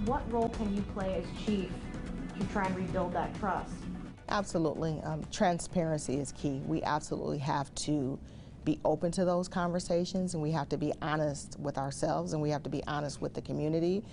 What role can you play as chief to try and rebuild that trust? Absolutely. Transparency is key. We absolutely have to be open to those conversations, and we have to be honest with ourselves, and we have to be honest with the community.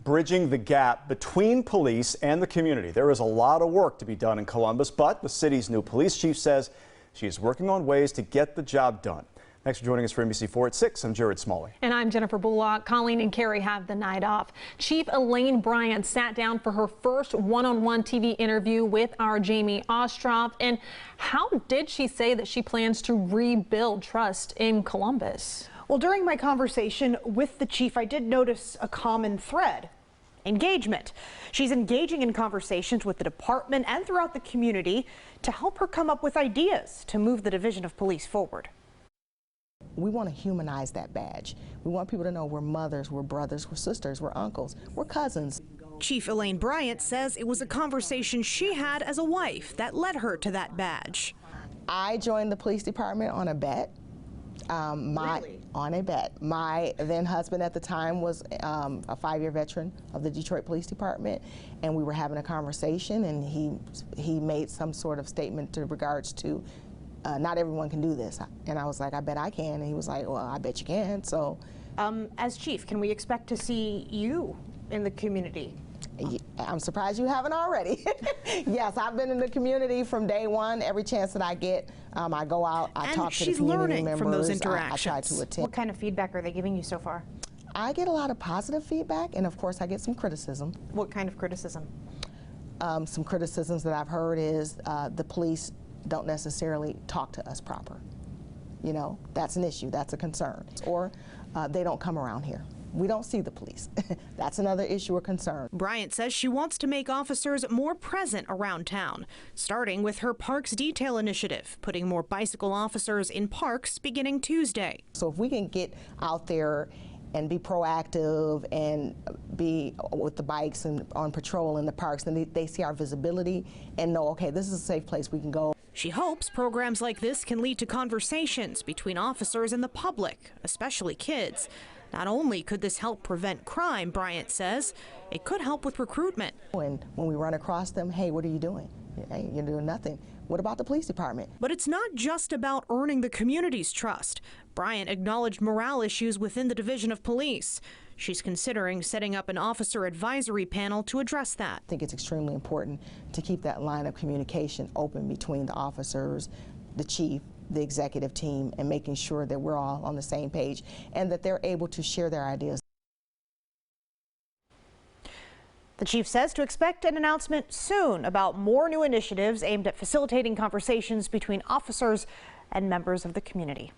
Bridging the gap between police and the community. There is a lot of work to be done in Columbus, but the city's new police chief says she is working on ways to get the job done. Thanks for joining us for NBC4 at 6. I'm Jared Smalley. And I'm Jennifer Bullock. Colleen and Carrie have the night off. Chief Elaine Bryant sat down for her first one-on-one TV interview with our Jamie Ostroff. And how did she say that she plans to rebuild trust in Columbus? Well, during my conversation with the chief, I did notice a common thread: engagement. She's engaging in conversations with the department and throughout the community to help her come up with ideas to move the division of police forward. We want to humanize that badge. We want people to know we're mothers, we're brothers, we're sisters, we're uncles, we're cousins. Chief Elaine Bryant says it was a conversation she had as a wife that led her to that badge. I joined the police department on a bet. Really? On a bet. My then husband at the time was a 5-year veteran of the Detroit Police Department, and we were having a conversation, and he made some sort of statement in regards to not everyone can do this. And I was like, I bet I can. And he was like, well, I bet you can. So, as chief, can we expect to see you in the community? I'm surprised you haven't already. Yes, I've been in the community from day one. Every chance that I get, I go out, I talk to the community members. From those interactions. I try to attend. What kind of feedback are they giving you so far? I get a lot of positive feedback, and of course I get some criticism. What kind of criticism? Some criticisms that I've heard is the police don't necessarily talk to us proper. You know, that's an issue, that's a concern. Or they don't come around here. We don't see the police. That's another issue or concern. Bryant says she wants to make officers more present around town, starting with her Parks Detail initiative, putting more bicycle officers in parks beginning Tuesday. So if we can get out there and be proactive and be with the bikes and on patrol in the parks, then they see our visibility and know, okay, this is a safe place we can go. She hopes programs like this can lead to conversations between officers and the public, especially kids. Not only could this help prevent crime, Bryant says, it could help with recruitment. When we run across them, hey, what are you doing? Hey, you're doing nothing. What about the police department? But it's not just about earning the community's trust. Bryant acknowledged morale issues within the division of police. She's considering setting up an officer advisory panel to address that. I think it's extremely important to keep that line of communication open between the officers, the chief, the executive team, and making sure that we're all on the same page and that they're able to share their ideas. The chief says to expect an announcement soon about more new initiatives aimed at facilitating conversations between officers and members of the community.